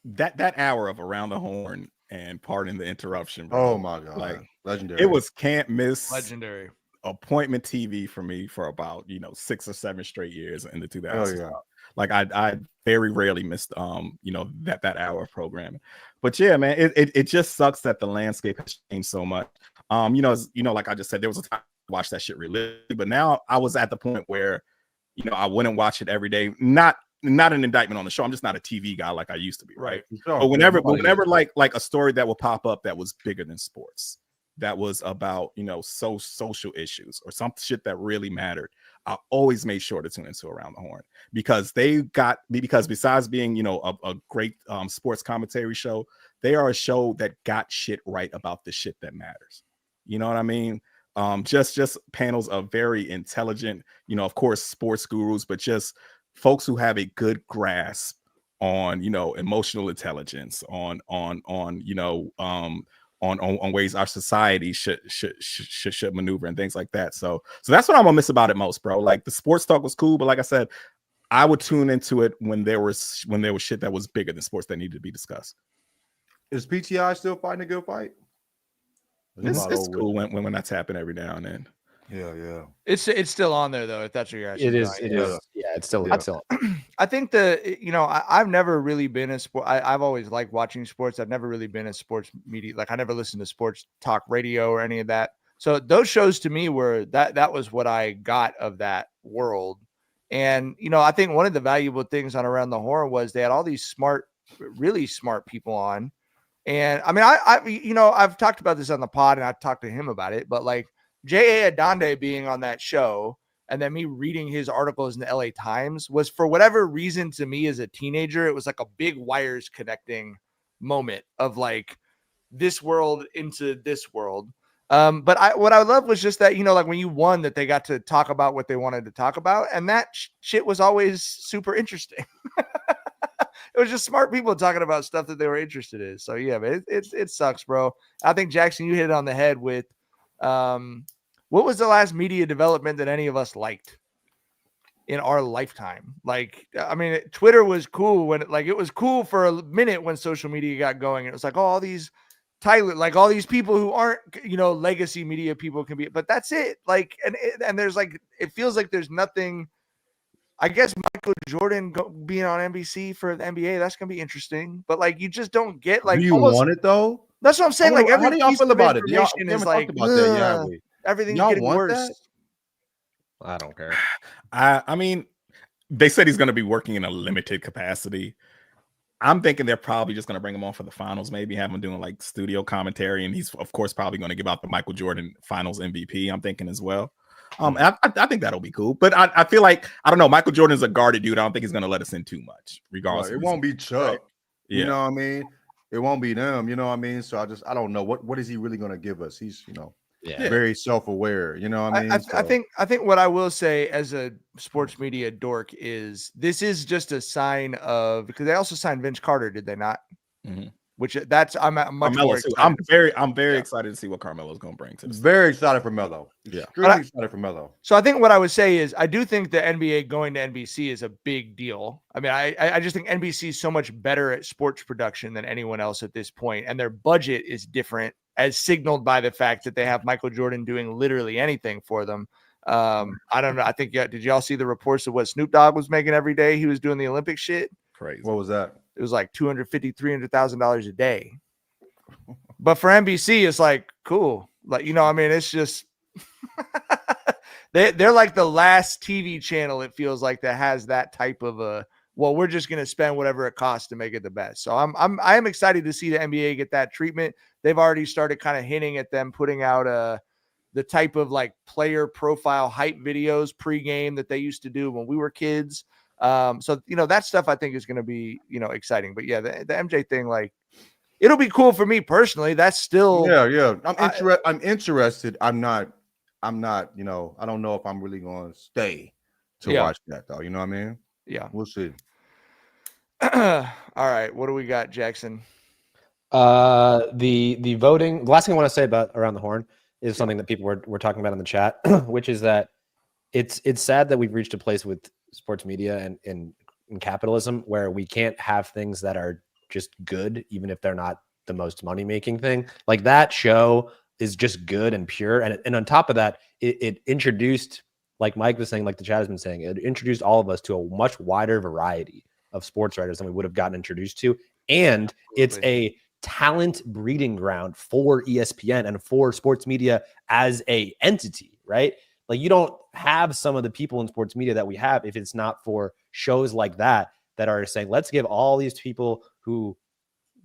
that hour of Around the Horn, and pardon the interruption, bro. Oh my god, like legendary. It was can't miss legendary appointment TV for me for about 6 or 7 straight years in the 2000s. Yeah. Like I very rarely missed that hour of programming. But yeah, man, it just sucks that the landscape has changed so much. Like I just said, there was a time to watch that shit religiously, but now I was at the point where I wouldn't watch it every day. Not an indictment on the show. I'm just not a TV guy like I used to be, right? But whenever like a story that would pop up that was bigger than sports, that was about social issues or some shit that really mattered, I always made sure to tune into Around the Horn, because besides being a great sports commentary show, they are a show that got shit right about the shit that matters. You know what I mean? Just panels of very intelligent, of course, sports gurus, but just folks who have a good grasp on emotional intelligence, on ways our society should maneuver and things like that. So that's what I'm gonna miss about it most, bro. Like, the sports talk was cool, but like I said, I would tune into it when there was shit that was bigger than sports that needed to be discussed. Is PTI still fighting a good fight? It's cool when that's happening every now and then. Yeah. It's still on there though, if that's what you're asking. It is. Yeah, it's still. I think I've never really been a sport. I've always liked watching sports. I've never really been a sports media. Like, I never listened to sports talk radio or any of that. So those shows to me were that was what I got of that world. And I think one of the valuable things on Around the Horn was they had all these really smart people on. And I mean, I've talked about this on the pod, and I've talked to him about it, but like J.A. Adonde being on that show and then me reading his articles in the LA Times was, for whatever reason, to me as a teenager, it was like a big wires connecting moment of like this world into this world. But what I loved was just that, like when you won, that they got to talk about what they wanted to talk about. And that shit was always super interesting. It was just smart people talking about stuff that they were interested in. So yeah, man, it sucks, bro. I think, Jackson, you hit it on the head with, what was the last media development that any of us liked in our lifetime? Like, I mean, Twitter was cool it was cool for a minute when social media got going. It was like, all these all these people who aren't, legacy media people can be, but that's it. Like, and there's like, it feels like there's nothing. I guess Michael Jordan being on NBC for the NBA, that's gonna be interesting. But like, you just don't get like. Do you want it though? That's what I'm saying. Like, how do y'all feel about it? Is like everything's getting worse. That? I don't care. I mean, they said he's going to be working in a limited capacity. I'm thinking they're probably just going to bring him on for the finals, maybe have him doing like studio commentary, and he's of course probably going to give out the Michael Jordan Finals MVP. I'm thinking as well. I think that'll be cool, but I feel like, I don't know, Michael Jordan's a guarded dude. I don't think he's going to let us in too much. Regardless, it won't be Chuck. Right? Yeah. You know what I mean? It won't be them. You know what I mean? So I don't know what is he really going to give us. He's very self-aware. You know what I mean? I think what I will say as a sports media dork is this is just a sign of, because they also signed Vince Carter, did they not? Mm-hmm. Which I'm much more excited. I'm very excited to see what Carmelo's going to bring to this. Very excited for Melo. Yeah, really excited for Melo. So I think what I would say is I do think the NBA going to NBC is a big deal. I mean, I just think NBC is so much better at sports production than anyone else at this point, and their budget is different, as signaled by the fact that they have Michael Jordan doing literally anything for them. I don't know. I think did y'all see the reports of what Snoop Dogg was making every day he was doing the Olympic shit? Crazy. What was that? It was like $250,000-$300,000 a day. But for NBC, it's like, cool. Like, I mean, it's just they're like the last TV channel, it feels like, that has that type of we're just going to spend whatever it costs to make it the best. So I am excited to see the NBA get that treatment. They've already started kind of hinting at them putting out the type of like player profile hype videos pregame that they used to do when we were kids. So that stuff I think is going to be exciting. But yeah, the MJ thing, like, it'll be cool for me personally. That's still I'm interested. I'm not. I don't know if I'm really going to stay to watch that though. You know what I mean? Yeah, we'll see. All right, what do we got, Jackson? The voting. The last thing I want to say about Around the Horn is something that people were talking about in the chat, which is that it's sad that we've reached a place with sports media and in capitalism where we can't have things that are just good, even if they're not the most money-making thing. Like that show is just good and pure. And on top of that, it introduced, like Mike was saying, like the chat has been saying, it introduced all of us to a much wider variety of sports writers than we would have gotten introduced to. And it's a talent breeding ground for ESPN and for sports media as a entity, right? Like you don't have some of the people in sports media that we have if it's not for shows like that are saying, let's give all these people who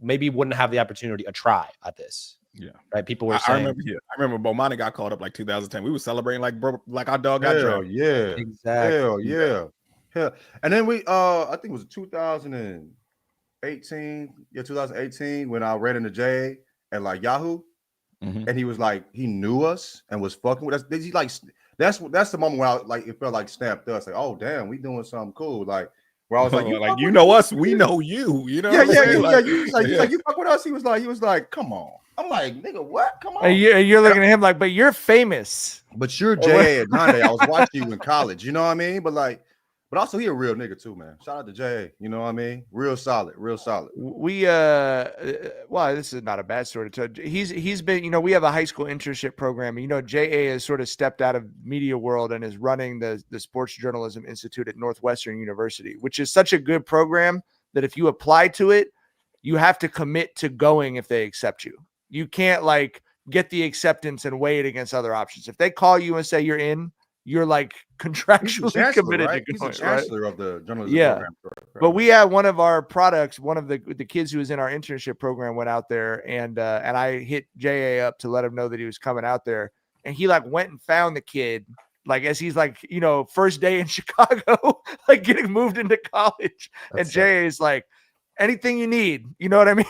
maybe wouldn't have the opportunity a try at this. Yeah. Right. People were saying, I remember Bomani got called up like 2010. We were celebrating like our dog got drafted. Yeah. Exactly. Hell yeah. Hell. And then we I think it was 2018. Yeah, 2018 when I ran into Jay at like Yahoo. And he was like, he knew us and was fucking with us. He like that's the moment where I like it felt like stamped us, like, oh damn, we doing something cool. Like where I was like, you know us, we know you. You know, yeah. You fuck with us. He was like, come on. I'm like, nigga, what? Come on. And you're looking at him like, but you're famous. But you're J.A. at Nande. I was watching you in college. You know what I mean? But also he a real nigga too, man. Shout out to J.A. You know what I mean? Real solid. We well, this is not a bad story to tell. He's been, you know, we have a high school internship program. You know, J.A. has sort of stepped out of media world and is running the Sports Journalism Institute at Northwestern University, which is such a good program that if you apply to it, you have to commit to going if they accept you. You can't like get the acceptance and weigh it against other options. If they call you and say you're in, you're like contractually committed right? to going. He's the chancellor of the journalism program. But we had one of our products, one of the kids who was in our internship program went out there and I hit JA up to let him know that he was coming out there. And he like went and found the kid, like as he's like, you know, first day in Chicago, like getting moved into college. That's and JA is like, anything you need, you know what I mean?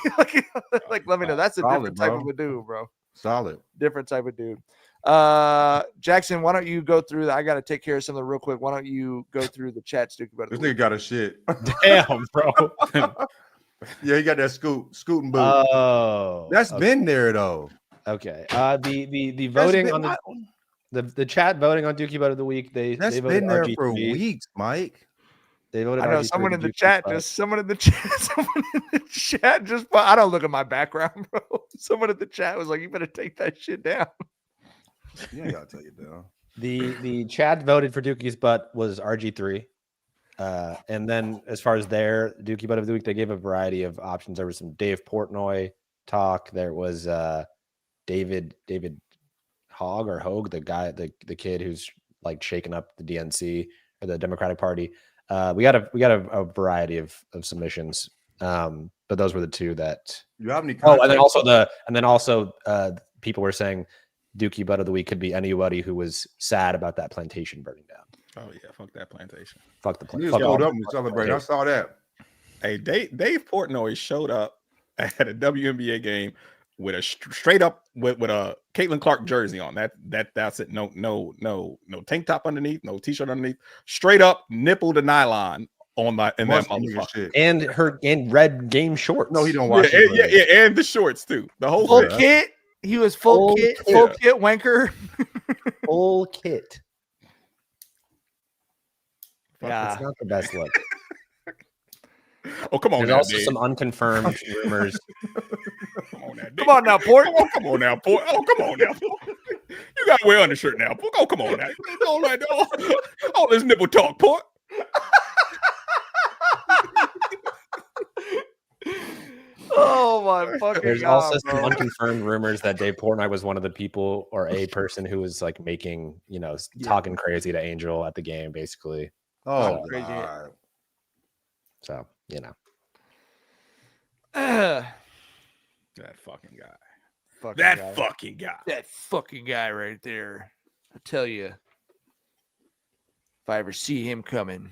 like let me know. That's a different type of a dude, bro. Solid. Different type of dude. Jackson, why don't you go through that? I got to take care of something real quick. Why don't you go through the chat, Dookie Butts? This nigga got a shit. Damn, bro. Yeah, he got that scooting boot. Oh, that's been there though. Okay. The voting on the chat voting on Dookie Butt of the week. They been there RG3 for weeks, Mike. They voted. I know someone in the chat. Someone in the chat. Just I don't look at my background, bro. Someone in the chat was like, "You better take that shit down." Yeah, I gotta tell you down. The chat voted for Dookie's butt was RG3, and then as far as their Dookie Butt of the week, they gave a variety of options. There was some Dave Portnoy talk. There was David Hogg or Hogue, the guy, the kid who's like shaking up the DNC or the Democratic Party. We got a variety of submissions, but those were the two that. You have any? And then also people were saying Dookie Butt of the week could be anybody who was sad about that plantation burning down. Oh yeah, fuck that plantation. Fuck the plantation. Fuck showed up and celebrate. I saw that. Hey, Dave Portnoy showed up at a WNBA game with a straight up with a Caitlin Clark jersey on. That's it. No tank top underneath, no t-shirt underneath. Straight up nipple to nylon on that motherfucker. And red game shorts. No, he don't watch Yeah, and the shorts too. The whole full kit. He was full kit wanker. Full kit. Yeah, it's not the best look. Oh, come on. There's also some unconfirmed rumors. Come on now, Port. Oh, come on now, Port. Oh, come on now, Port. You got to wear undershirt now, Port. Oh, come on now. All right, all this nipple talk, Port. Oh my fucking There's God, also bro. some unconfirmed rumors that Dave Portnoy was one of the people or a person who was like making, talking crazy to Angel at the game, basically. Oh, crazy. So, that fucking guy. That fucking guy right there. I tell you, if I ever see him coming.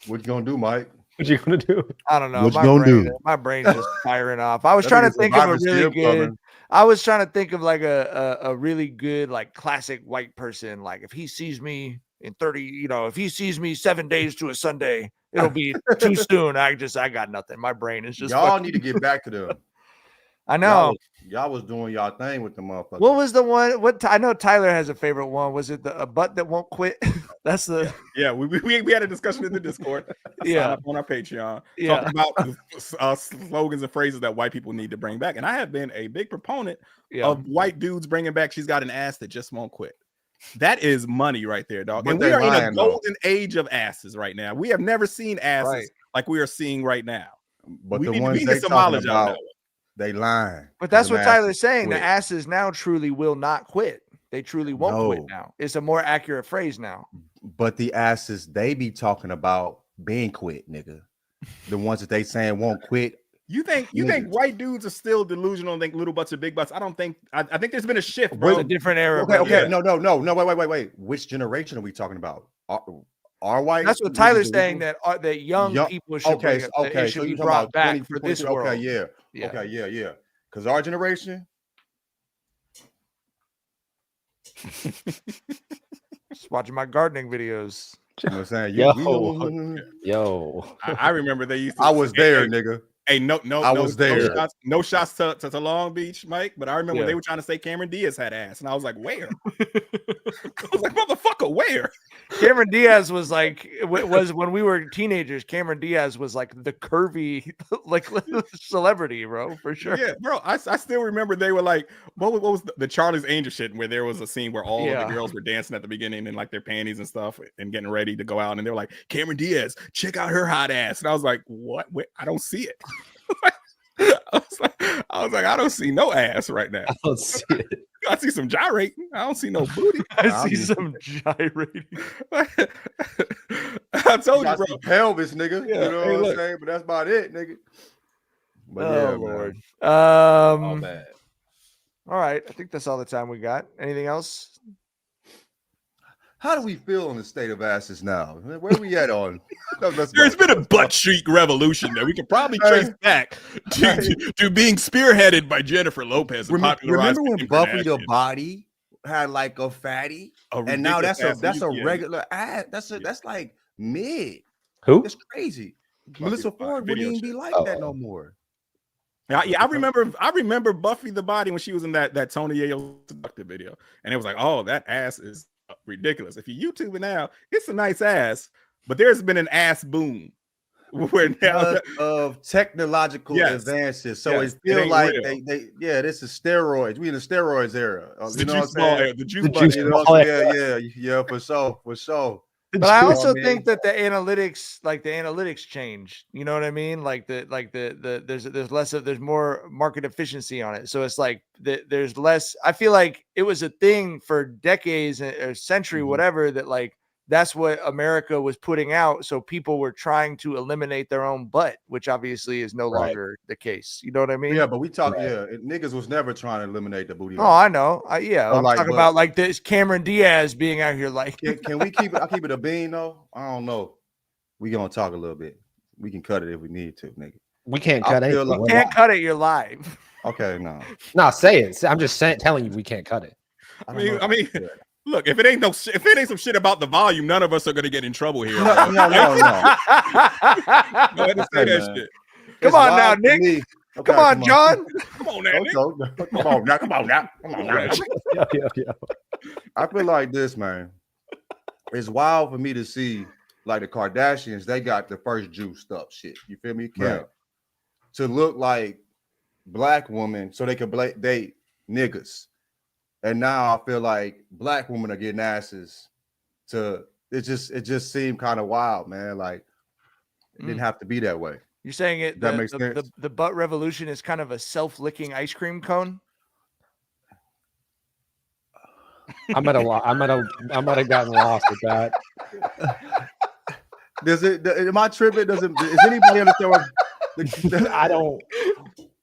What you gonna do, Mike? What you gonna do? I don't know. What you gonna do? My brain's just firing off. I was trying to think of a really good. I was trying to think of like a really good like classic white person. Like if he sees me in 30, if he sees me 7 days to a Sunday, it'll be too soon. I got nothing. My brain is just. Y'all need to get back to them. I know. Y'all was doing y'all thing with the motherfucker. What was the one? I know Tyler has a favorite one. Was it a butt that won't quit? That's the we had a discussion in the Discord. Sign up on our Patreon talking about slogans and phrases that white people need to bring back. And I have been a big proponent of white dudes bringing back "she's got an ass that just won't quit." That is money right there, dog. And we are in a golden age of asses right now. We have never seen asses like we are seeing right now. But the ones they talking about, they lying. But that's what Tyler's saying. The asses now truly will not quit. They truly won't quit now. It's a more accurate phrase now. But the asses they be talking about being quit, nigga. The ones that they saying won't quit. You think white dudes are still delusional and think little butts are big butts? I don't think. I think there's been a shift, bro. It's a different era. Okay. No. Wait. Which generation are we talking about? Are white? That's what Tyler's saying. That young people should should be brought back for this world. Okay, yeah. Okay, yeah. Because our generation. Just watching my gardening videos. You know what I'm saying? Yo. I remember they used to. I was there, nigga. Hey, no, I was there. No shots to Long Beach, Mike. But I remember they were trying to say Cameron Diaz had ass, and I was like, "Where?" I was like, "Motherfucker, where?" Cameron Diaz was like, was when we were teenagers. Cameron Diaz was like the curvy, like celebrity, bro, for sure. Yeah, bro. I still remember they were like, what was the Charlie's Angel shit, where there was a scene where all of the girls were dancing at the beginning in like their panties and stuff and getting ready to go out, and they were like, "Cameron Diaz, check out her hot ass," and I was like, "What? Wait, I don't see it." I was like, I don't see no ass right now. I don't see it. I see some gyrating. I don't see no booty. I see some gyrating. I told you, bro. Pelvis, nigga. Yeah, you know what I'm saying? But that's about it, nigga. But Lord. All bad. All right. I think that's all the time we got. Anything else? How do we feel on the state of asses now? Where are we at on? There's been a butt cheek revolution that we can probably trace back to being spearheaded by Jennifer Lopez. Remember when Buffy the Body had like a fatty, and now that's a regular ass. That's like mid. Who? That's crazy. Melissa Ford wouldn't even be like that no more. I remember Buffy the Body when she was in that Tony Yayo seductive video, and it was like, oh, that ass is ridiculous. If you YouTube it now, it's a nice ass, but there's been an ass boom where now of technological advances. So it feels like this is steroids. We in the steroids era. You know what I'm saying? The juice yeah, for sure. But I also think that the analytics change. You know what I mean? There's more market efficiency on it. So it's like there's less. I feel like it was a thing for decades or century, whatever, that like that's what America was putting out. So people were trying to eliminate their own butt, which obviously is no longer the case. You know what I mean? Yeah, but we talk. Yeah, niggas was never trying to eliminate the booty. Oh, I know. I'm talking about like this Cameron Diaz being out here. Like, can we keep it? I keep it a bean though. I don't know. We gonna talk a little bit. We can cut it if we need to, nigga. We can't cut it. You can't cut it. You're live. Okay, no. No, say it. I'm just telling you we can't cut it. I mean. Look, if it ain't some shit about the volume, none of us are gonna get in trouble here. No. Go ahead and say that shit. Come on now, Nick. Come on, John. Come on now, Nick. Come on now. Yeah. I feel like this, man. It's wild for me to see like the Kardashians. They got the first juiced up shit. You feel me? Right. To look like black women, so they could date niggas. And now I feel like black women are getting asses. It just seemed kind of wild, man. Like it didn't have to be that way. You're saying that makes sense. The butt revolution is kind of a self-licking ice cream cone. I might have gotten lost with that. Am I tripping? Is anybody understand what?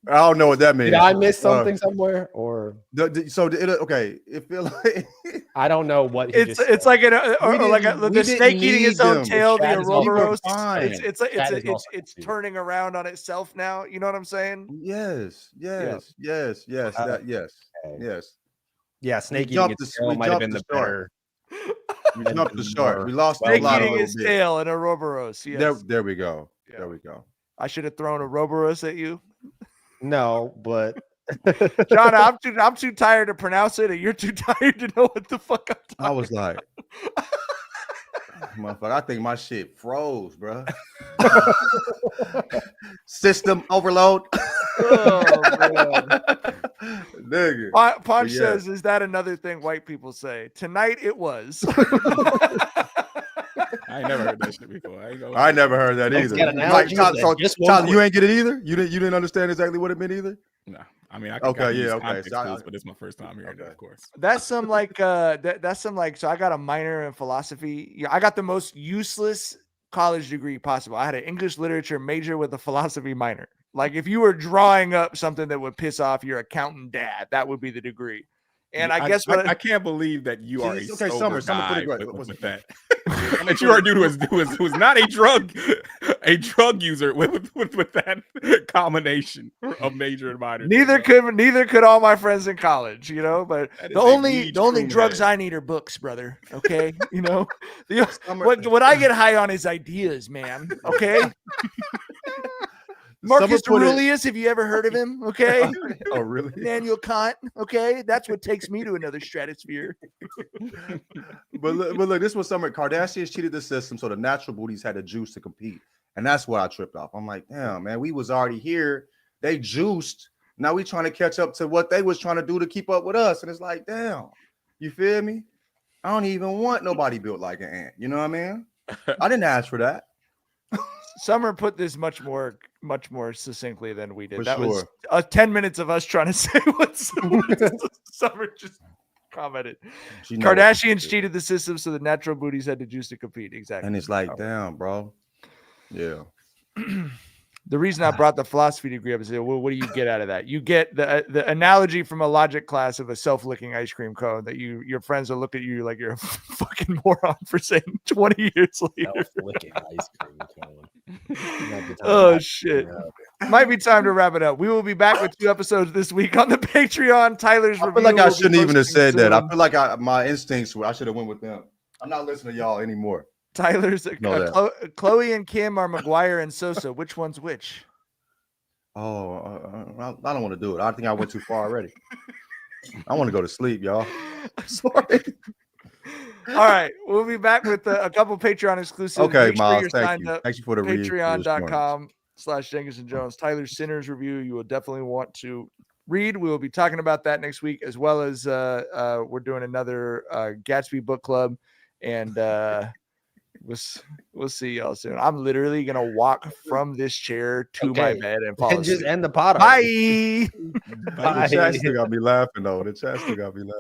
I don't know what that means. Did I miss something somewhere, or it feel like I don't know what it's like the snake eating its own tail. The Ouroboros. It's turning around on itself now. You know what I'm saying? Yes. Yeah, snake eating its tail might have been the better. We jumped the shark. We lost snake eating its tail in Ouroboros. Yes. There we go. I should have thrown Ouroboros at you. No, but John, I'm too tired to pronounce it, and you're too tired to know what the fuck I'm talking. I was like, motherfucker, I think my shit froze, bro. System overload. Oh man. Nigga. Punch says, is that another thing white people say? Tonight it was. I ain't never heard that shit before. I never heard that either. Tyler, you ain't get it either? You didn't understand exactly what it meant either? No. I mean, I can okay. So but it's my first time hearing that, of course. That's some like so I got a minor in philosophy. Yeah, I got the most useless college degree possible. I had an English literature major with a philosophy minor. Like if you were drawing up something that would piss off your accountant dad, that would be the degree. And I guess I can't believe that you are Summer put it with that. That you are a dude who was not a drug user with that combination of major and minor. Neither could all my friends in college, you know. But the only drugs I need are books, brother. Okay, you know. What I get high on is ideas, man. Okay. Marcus Aurelius, have you ever heard of him? Okay. Oh, really? Immanuel Kant. Okay. That's what takes me to another stratosphere. But look, this was Summer. Kardashians cheated the system, so the natural booties had the juice to compete. And that's where I tripped off. I'm like, damn, man, we was already here. They juiced. Now we trying to catch up to what they was trying to do to keep up with us. And it's like, damn, you feel me? I don't even want nobody built like an ant. You know what I mean? I didn't ask for that. Summer put this much more succinctly than we did. For that sure. was 10 minutes of us trying to say what Summer just commented. Kardashians cheated the system, so the natural booties had the juice to compete. Exactly. And it's like, damn, bro. Yeah. The reason I brought the philosophy degree up is, well, what do you get out of that? You get the analogy from a logic class of a self-licking ice cream cone that your friends will look at you like you're a fucking moron for saying 20 years later. Self-licking ice cream cone. Oh shit. Might be time to wrap it up. We will be back with 2 episodes this week on the Patreon. Tyler's I feel like I shouldn't even have said that. I feel like my instincts were I should have went with them. I'm not listening to y'all anymore. Tyler's Chloe and Kim are McGuire and Sosa. Which one's which? Oh, I don't want to do it. I think I went too far already. I want to go to sleep, y'all. Sorry. All right, we'll be back with a couple Patreon exclusives. Okay, Miles, thank you. Thank you for the Patreon.com/Jenkins and Jones. Tyler's Sinners review. You will definitely want to read. We will be talking about that next week, as well as we're doing another Gatsby book club, and we'll see y'all soon. I'm literally gonna walk from this chair to my bed and fall asleep. Just end the pod. Bye. The chat still got me laughing though. The chat still got me laughing.